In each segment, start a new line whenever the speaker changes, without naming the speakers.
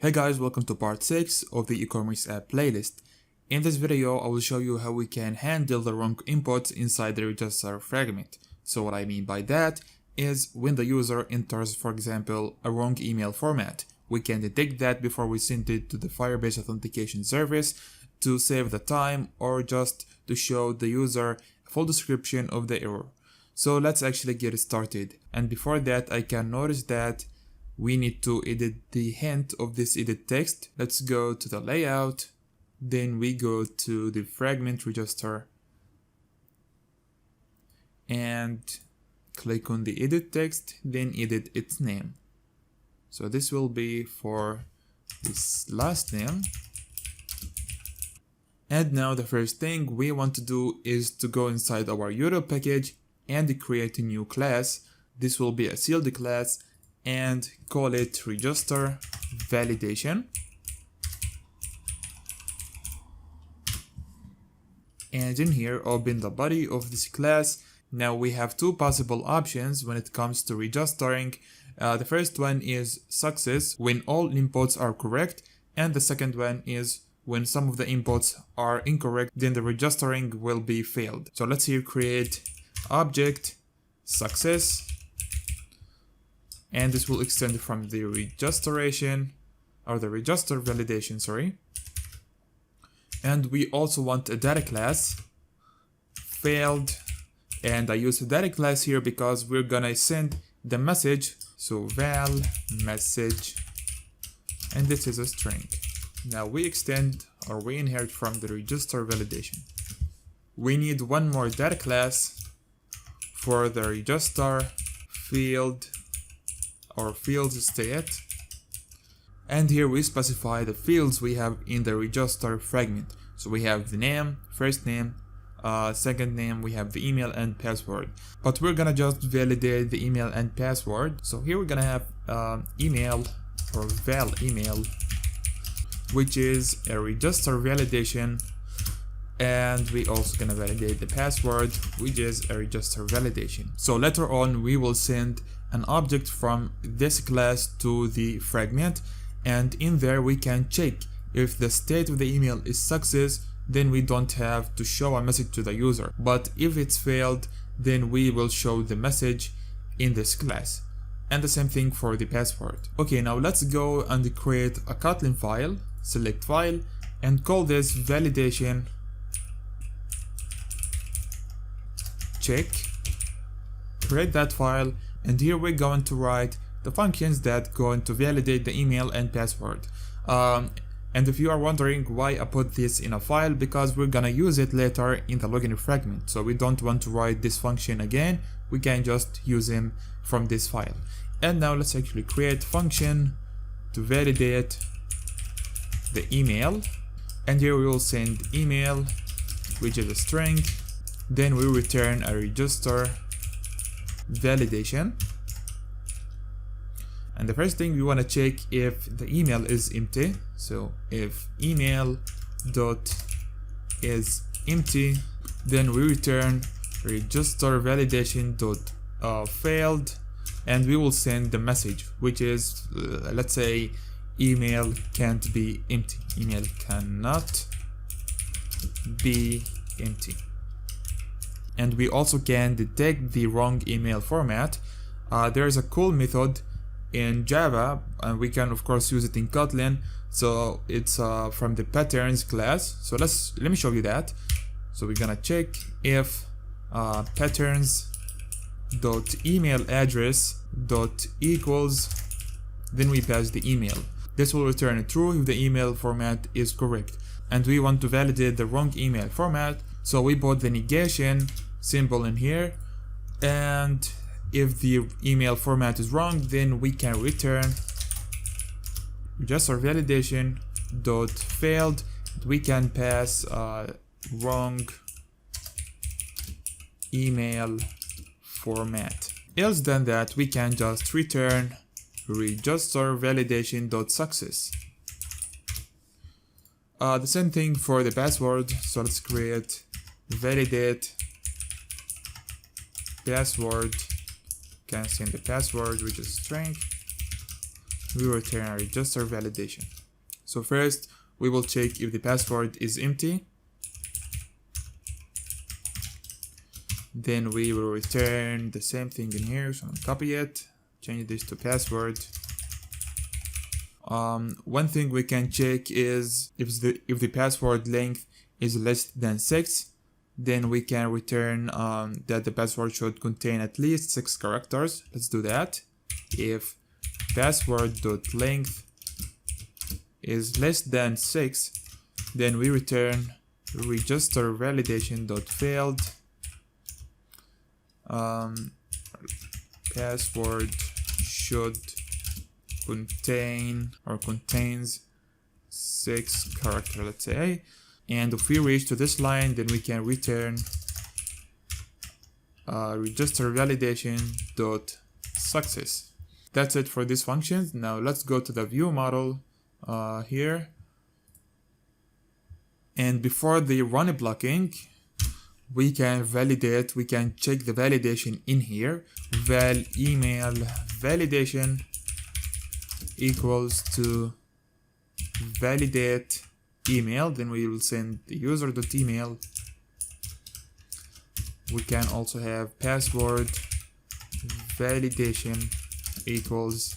Hey guys, welcome to part 6 of the e-commerce app playlist. In this video, I will show you how we can handle the wrong inputs inside the register fragment. So what I mean by that is when the user enters, for example, a wrong email format, we can detect that before we send it to the Firebase authentication service to save the time or just to show the user a full description of the error. So let's actually get started. And before that, I can notice that we need to edit the hint of this edit text. Let's go to the layout, then we go to the fragment register and click on the edit text, then edit its name. So this will be for this last name. And now the first thing we want to do is to go inside our URL package and create a new class. This will be a sealed class and call it register validation. And in here, open the body of this class. Now we have two possible options when it comes to registering. The first one is success, when all inputs are correct, and the second one is when some of the inputs are incorrect, then the registering will be failed. So let's here create object success, and this will extend from the registration or the register validation, sorry. And we also want a data class failed, and I use a data class here because we're gonna send the message. So val message, and this is a string. Now we extend or we inherit from the register validation. We need one more data class for the register field or fields state, and here we specify the fields we have in the register fragment. So we have the name, first name, second name, we have the email and password, but we're gonna just validate the email and password. So here we're gonna have email or val email, which is a register validation, and we also gonna validate the password, which is a register validation. So later on we will send an object from this class to the fragment, and in there we can check if the state of the email is success, then we don't have to show a message to the user, but if it's failed, then we will show the message in this class. And the same thing for the password. Okay, now let's go and create a Kotlin file, select file, and call this validation check. Create that file, and here we're going to write the functions that going to validate the email and password. And if you are wondering why I put this in a file, because we're gonna use it later in the login fragment, so we don't want to write this function again, we can just use him from this file. And now let's actually create function to validate the email, and here we will send email, which is a string, then we return a register validation. And the first thing we want to check if the email is empty. So if email dot is empty, then we return register validation dot failed, and we will send the message, which is let's say email can't be empty. Email cannot be empty. And we also can detect the wrong email format. There is a cool method in Java, and we can of course use it in Kotlin. So it's from the patterns class. So let me show you that. So we're gonna check if patterns dot email address dot equals, then we pass the email. This will return true if the email format is correct, and we want to validate the wrong email format. So we put the negation symbol in here, and if the email format is wrong, then we can return register validation dot failed. We can pass wrong email format. Else than that, we can just return register validation dot success. The same thing for the password. So let's create validate password, can send the password, which is string, we return a register validation. So first we will check if the password is empty. Then we will return the same thing in here. So I'm gonna copy it, change this to password. One thing we can check is if the password length is less than 6, then we can return that the password should contain at least 6 characters. Let's do that. If password.length is less than 6, then we return register validation.failed. Password should contain or contains 6 characters, let's say. And if we reach to this line, then we can return register validation dot success. That's it for this function. Now let's go to the view model here. And before the run blocking, we can check the validation in here. Val email validation equals to validate email. Then we will send the user.email. We can also have password validation equals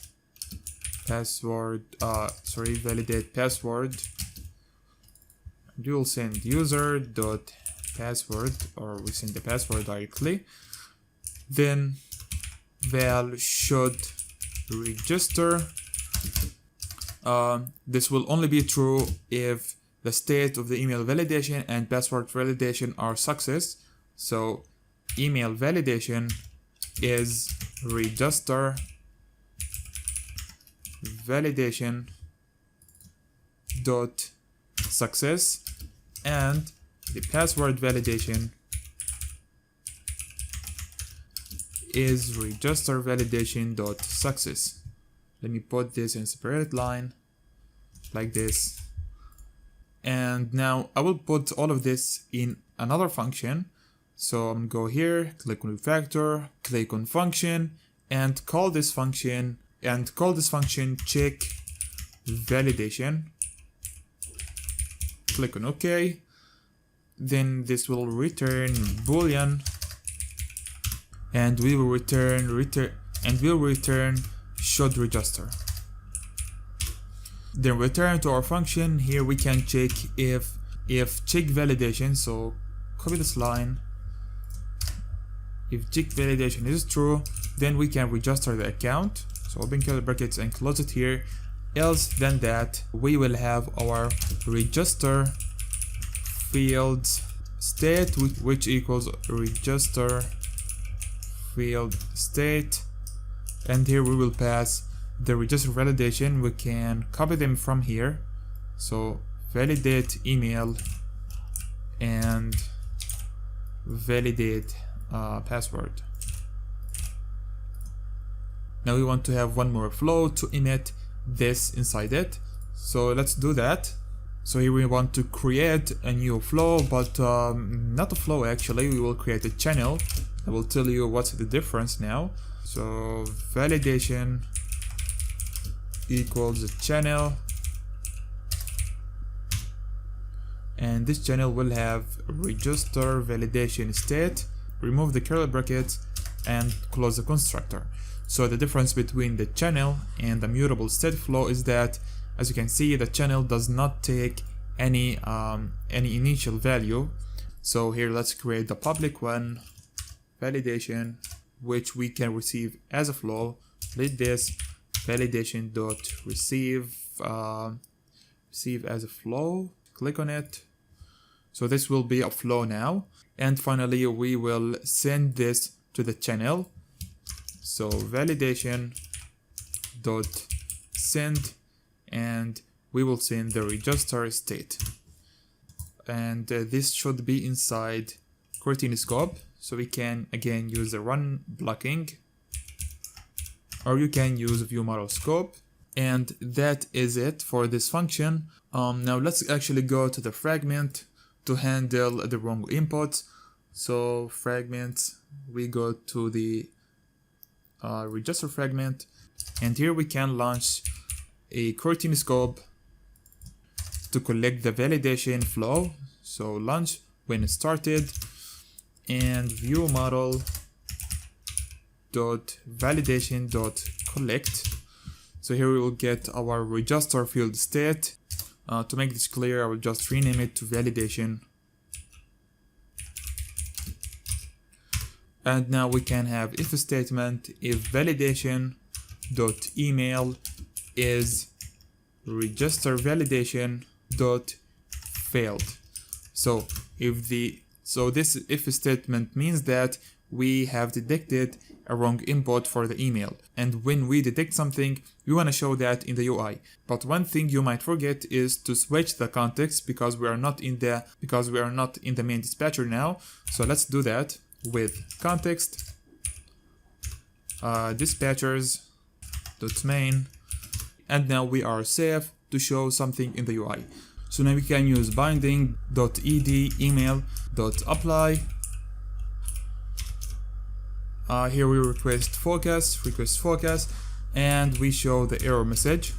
validate password. We will send user.password, or we send the password directly. Then val should register. This will only be true if the state of the email validation and password validation are success. So email validation is register validation dot success, and the password validation is register validation dot success. Let me put this in separate line like this. And now I will put all of this in another function. So I'm gonna go here, click on refactor, click on function, and call this function check validation. Click on OK. Then this will return boolean, and we will return should register. Then return to our function. Here we can check if check validation. So copy this line. If check validation is true, then we can register the account. So open curly brackets and close it here. Else than that, we will have our register field state, which equals register field state, and here we will pass the register validation. We can copy them from here. So validate email and validate password. Now we want to have one more flow to emit this inside it. So let's do that. So here we want to create a new flow, but not a flow actually. We will create a channel. I will tell you what's the difference now. So validation equals a channel, and this channel will have register validation state. Remove the curly brackets and close the constructor. So the difference between the channel and the mutable state flow is that, as you can see, the channel does not take any initial value. So here let's create the public one, validation, which we can receive as a flow. Let this validation dot receive as a flow. Click on it. So this will be a flow now. And finally we will send this to the channel. So validation dot send, and we will send the register state, and this should be inside creating scope. So we can again use the run blocking, or you can use view model scope. And that is it for this function. Now let's actually go to the fragment to handle the wrong inputs. So fragments, we go to the register fragment, And here we can launch a coroutine scope to collect the validation flow. So launch when started, and view model dot validation dot collect. So here we will get our register field state. To make this clear, I will just rename it to validation. And now we can have if statement if validation dot email is register validation dot failed. So this if statement means that we have detected a wrong input for the email, and when we detect something we want to show that in the UI. But one thing you might forget is to switch the context because we are not in the main dispatcher now. So let's do that with context dispatchers dot main, and now we are safe to show something in the UI. So now we can use binding.ed email.apply. Here we request focus, and we show the error message.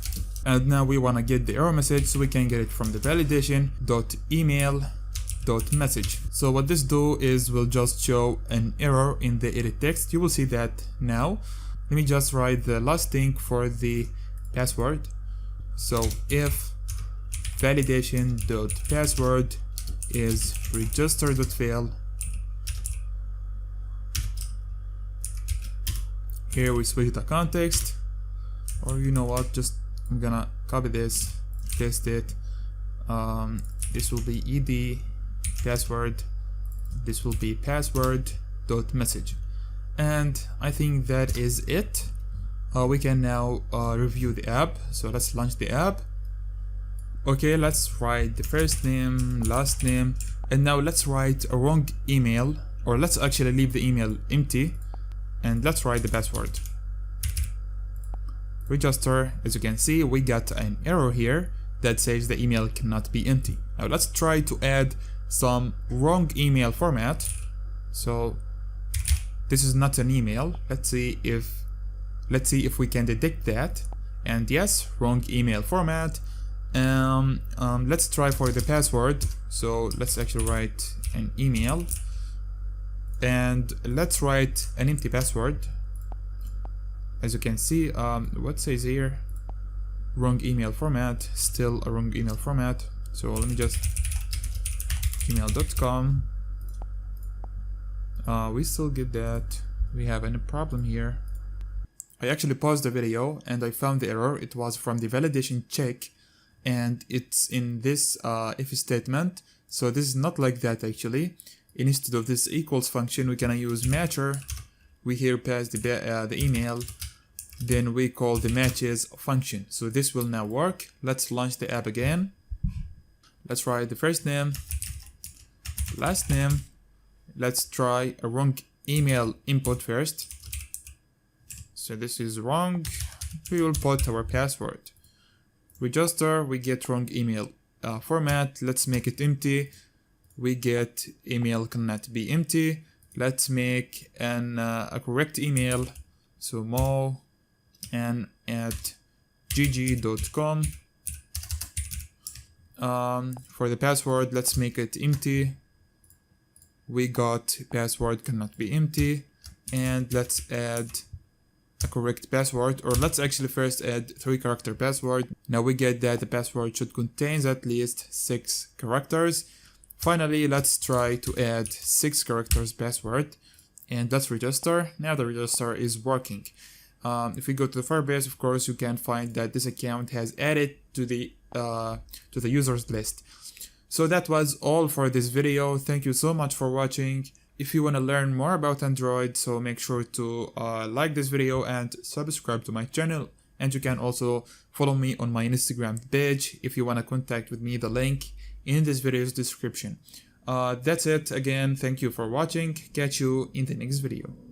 And now we want to get the error message, so we can get it from the validation.email.message. So what this do is we'll just show an error in the edit text. You will see that now. Let me just write the last thing for the password. So if validation.password is register.fail. Here we switch the context, or you know what, just I'm gonna copy this, paste it. This will be ed password, this will be password.message, and I think that is it. We can now review the app. So let's launch the app. Okay, let's write the first name, last name, and now let's write a wrong email, or let's actually leave the email empty, and let's write the password. Register, as you can see, we got an error here that says the email cannot be empty. Now let's try to add some wrong email format. So this is not an email. Let's see if we can detect that. And yes, wrong email format. Let's try for the password. So let's actually write an email, and let's write an empty password. As you can see, what says here, wrong email format, still a wrong email format. So let me just gmail.com. We still get that. We have any problem here. I actually paused the video and I found the error. It was from the validation check, and it's in this if statement. So this is not like that actually. Instead of this equals function, we're gonna use matcher. We here pass the email, then we call the matches function. So this will now work. Let's launch the app again. Let's write the first name, last name. Let's try a wrong email input first. So this is wrong. We will put our password. Register, we get wrong email format. Let's make it empty. We get email cannot be empty. Let's make a correct email. So mo and at gg.com. For the password, let's make it empty. We got password cannot be empty, and let's add a correct password, or let's actually first add 3-character password. Now we get that the password should contain at least 6 characters. Finally, let's try to add 6 characters password, and let's register. Now the register is working. If we go to the Firebase, of course, you can find that this account has added to the users list. So that was all for this video. Thank you so much for watching. If you want to learn more about Android, so make sure to like this video and subscribe to my channel. And you can also follow me on my Instagram page if you want to contact with me, the link in this video's description. That's it. Again, thank you for watching. Catch you in the next video.